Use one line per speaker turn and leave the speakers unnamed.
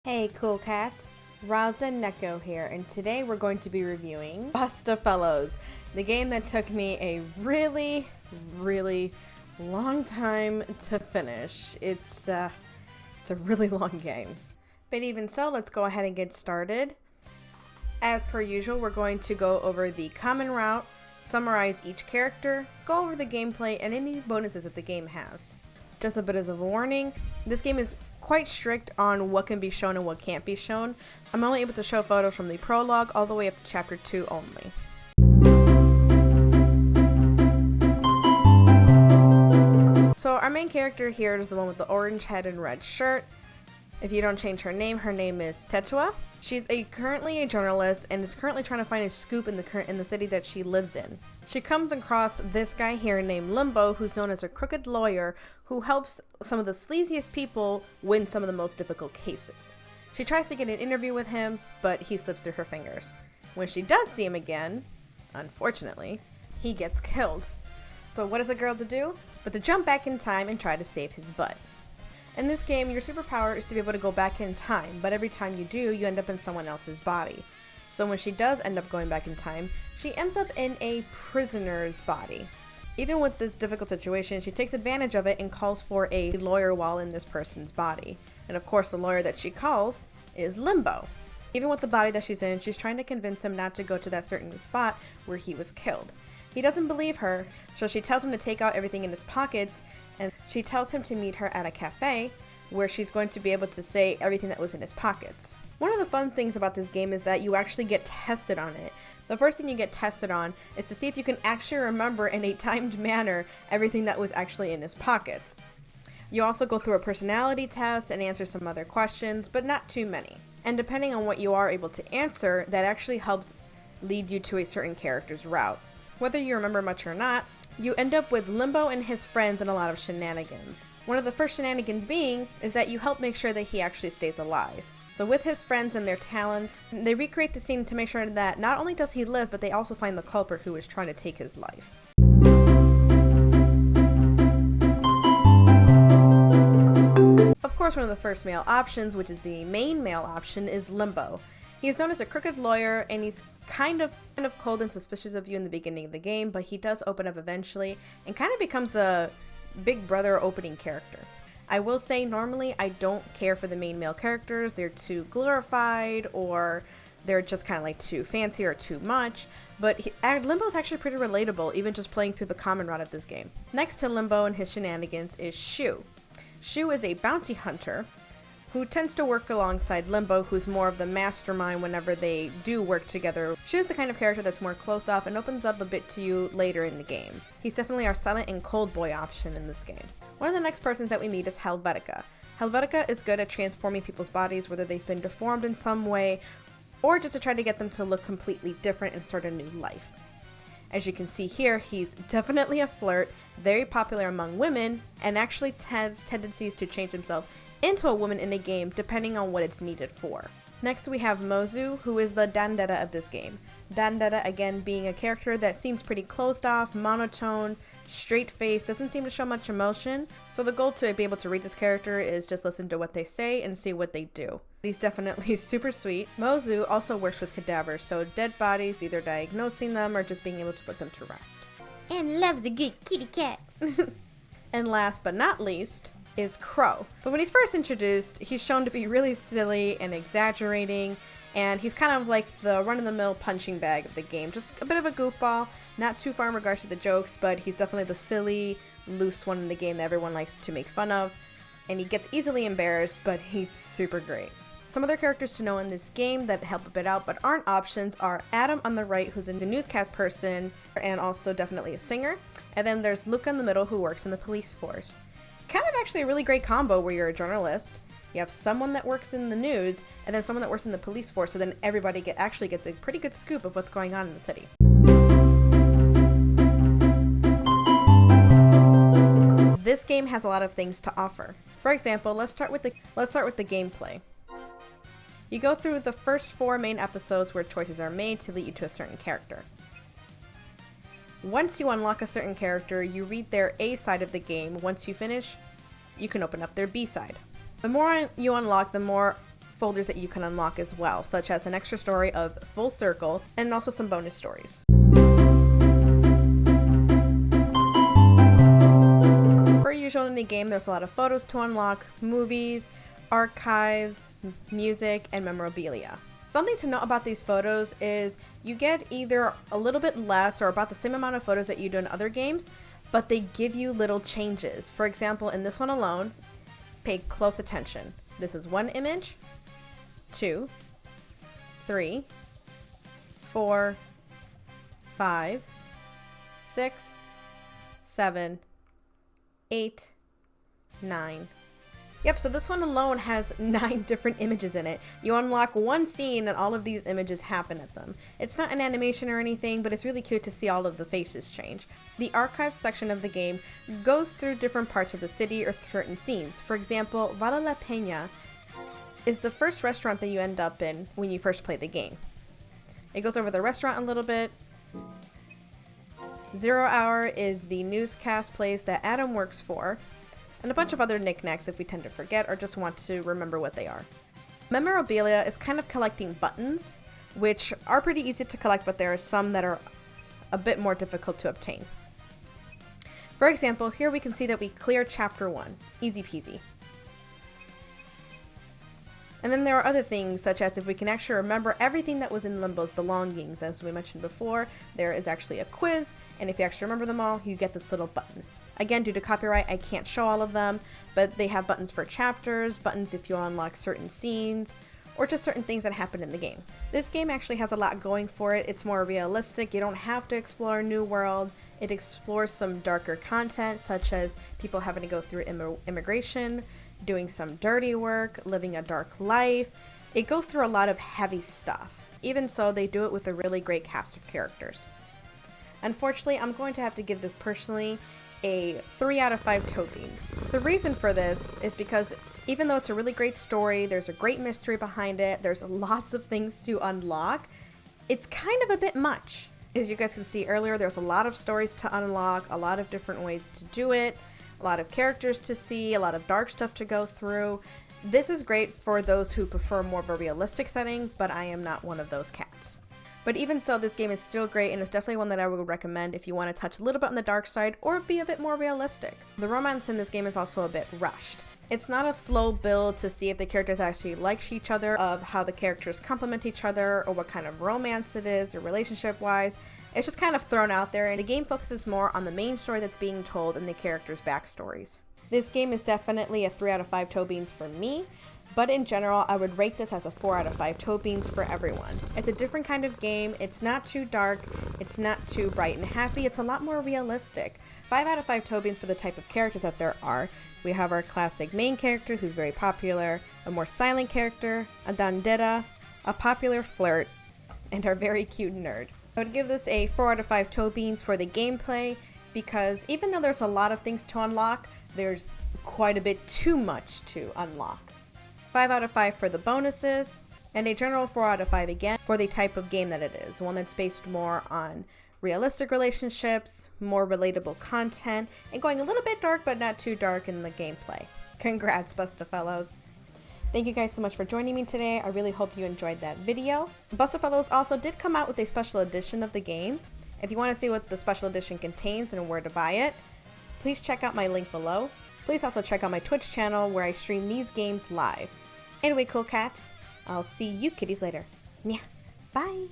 Hey cool cats, Raza Neko here, and today we're going to be reviewing Bustafellows, the game that took me a really long time to finish. It's a really long game. But even so, let's go ahead and get started. As per usual, we're going to go over the common route, summarize each character, go over the gameplay, and any bonuses that the game has. Just a bit as a warning, this game is quite strict on what can be shown and what can't be shown. I'm only able to show photos from the prologue all the way up to chapter 2 only. So our main character here is the one with the orange head and red shirt. If you don't change her name is Tetua. She's currently a journalist and is currently trying to find a scoop in the city that she lives in. She comes across this guy here named Limbo, who's known as a crooked lawyer who helps some of the sleaziest people win some of the most difficult cases. She tries to get an interview with him, but he slips through her fingers. When she does see him again, unfortunately, he gets killed. So what is the girl to do? But to jump back in time and try to save his butt. In this game, your superpower is to be able to go back in time, but every time you do, you end up in someone else's body. So when she does end up going back in time, she ends up in a prisoner's body. Even with this difficult situation, she takes advantage of it and calls for a lawyer while in this person's body. And of course, the lawyer that she calls is Limbo. Even with the body that she's in, she's trying to convince him not to go to that certain spot where he was killed. He doesn't believe her, so she tells him to take out everything in his pockets, and she tells him to meet her at a cafe where she's going to be able to say everything that was in his pockets. One of the fun things about this game is that you actually get tested on it. The first thing you get tested on is to see if you can actually remember in a timed manner everything that was actually in his pockets. You also go through a personality test and answer some other questions, but not too many. And depending on what you are able to answer, that actually helps lead you to a certain character's route. Whether you remember much or not, you end up with Limbo and his friends and a lot of shenanigans. One of the first shenanigans being is that you help make sure that he actually stays alive. So with his friends and their talents, they recreate the scene to make sure that not only does he live, but they also find the culprit who is trying to take his life. Of course, one of the first male options, which is the main male option, is Limbo. He is known as a crooked lawyer, and he's kind of cold and suspicious of you in the beginning of the game, but he does open up eventually and kind of becomes a big brother opening character. I will say normally I don't care for the main male characters. They're too glorified or they're just kind of like too fancy or too much, but Limbo is actually pretty relatable even just playing through the common route of this game. Next to Limbo and his shenanigans is Shu. Shu is a bounty hunter who tends to work alongside Limbo, who's more of the mastermind whenever they do work together. Shu's the kind of character that's more closed off and opens up a bit to you later in the game. He's definitely our silent and cold boy option in this game. One of the next persons that we meet is Helvetica. Helvetica is good at transforming people's bodies, whether they've been deformed in some way, or just to try to get them to look completely different and start a new life. As you can see here, he's definitely a flirt, very popular among women, and actually has tendencies to change himself into a woman in a game depending on what it's needed for. Next we have Mozu, who is the Dandetta of this game. Dandetta again being a character that seems pretty closed off, monotone, straight-faced, doesn't seem to show much emotion. So the goal to be able to read this character is just listen to what they say and see what they do. He's definitely super sweet. Mozu also works with cadavers, so dead bodies, either diagnosing them or just being able to put them to rest.
And loves a good kitty cat.
And last but not least is Crow. But when he's first introduced, he's shown to be really silly and exaggerating, and he's kind of like the run-of-the-mill punching bag of the game. Just a bit of a goofball, not too far in regards to the jokes, but he's definitely the silly, loose one in the game that everyone likes to make fun of, and he gets easily embarrassed, but he's super great. Some other characters to know in this game that help a bit out but aren't options are Adam on the right, who's a newscast person and also definitely a singer, and then there's Luca in the middle, who works in the police force. Kind of actually a really great combo where you're a journalist, you have someone that works in the news, and then someone that works in the police force, so then everybody actually gets a pretty good scoop of what's going on in the city. This game has a lot of things to offer. For example, let's start with the gameplay. You go through the first 4 main episodes where choices are made to lead you to a certain character. Once you unlock a certain character, you read their A side of the game. Once you finish, you can open up their B side. The more you unlock, the more folders that you can unlock as well, such as an extra story of Full Circle and also some bonus stories. Per usual in the game, there's a lot of photos to unlock, movies, archives, music, and memorabilia. Something to note about these photos is you get either a little bit less or about the same amount of photos that you do in other games, but they give you little changes. For example, in this one alone, pay close attention. This is 1 image, 2, 3, 4, 5, 6, 7, 8, 9. Yep, so this one alone has 9 different images in it. You unlock one scene and all of these images happen at them. It's not an animation or anything, but it's really cute to see all of the faces change. The archives section of the game goes through different parts of the city or certain scenes. For example, Vale la Peña is the first restaurant that you end up in when you first play the game. It goes over the restaurant a little bit. 0 Hour is the newscast place that Adam works for, and a bunch of other knickknacks if we tend to forget or just want to remember what they are. Memorabilia is kind of collecting buttons, which are pretty easy to collect, but there are some that are a bit more difficult to obtain. For example, here we can see that we cleared chapter 1. Easy peasy. And then there are other things, such as if we can actually remember everything that was in Limbo's belongings. As we mentioned before, there is actually a quiz, and if you actually remember them all, you get this little button. Again, due to copyright, I can't show all of them, but they have buttons for chapters, buttons if you unlock certain scenes, or just certain things that happen in the game. This game actually has a lot going for it. It's more realistic. You don't have to explore a new world. It explores some darker content, such as people having to go through immigration, doing some dirty work, living a dark life. It goes through a lot of heavy stuff. Even so, they do it with a really great cast of characters. Unfortunately, I'm going to have to give this personally a 3 out of 5 toe beans. The reason for this is because even though it's a really great story, there's a great mystery behind it, there's lots of things to unlock, it's kind of a bit much. As you guys can see earlier, there's a lot of stories to unlock, a lot of different ways to do it, a lot of characters to see, a lot of dark stuff to go through. This is great for those who prefer more of a realistic setting, but I am not one of those cats. But even so, this game is still great, and it's definitely one that I would recommend if you want to touch a little bit on the dark side or be a bit more realistic. The romance in this game is also a bit rushed. It's not a slow build to see if the characters actually like each other, of how the characters complement each other, or what kind of romance it is, or relationship-wise. It's just kind of thrown out there, and the game focuses more on the main story that's being told and the characters' backstories. This game is definitely a 3 out of 5 toe beans for me, but in general, I would rate this as a 4 out of 5 toe beans for everyone. It's a different kind of game. It's not too dark. It's not too bright and happy. It's a lot more realistic. 5 out of 5 toe beans for the type of characters that there are. We have our classic main character who's very popular, a more silent character, a dandera, a popular flirt, and our very cute nerd. I would give this a 4 out of 5 toe beans for the gameplay, because even though there's a lot of things to unlock, there's quite a bit too much to unlock. 5 out of 5 for the bonuses, and a general 4 out of 5 again for the type of game that it is, one that's based more on realistic relationships, more relatable content, and going a little bit dark but not too dark in the gameplay. Congrats, Bustafellows! Thank you guys so much for joining me today. I really hope you enjoyed that video. Bustafellows also did come out with a special edition of the game. If you want to see what the special edition contains and where to buy it, please check out my link below. Please also check out my Twitch channel where I stream these games live. Anyway, cool cats, I'll see you kitties later. Yeah, bye!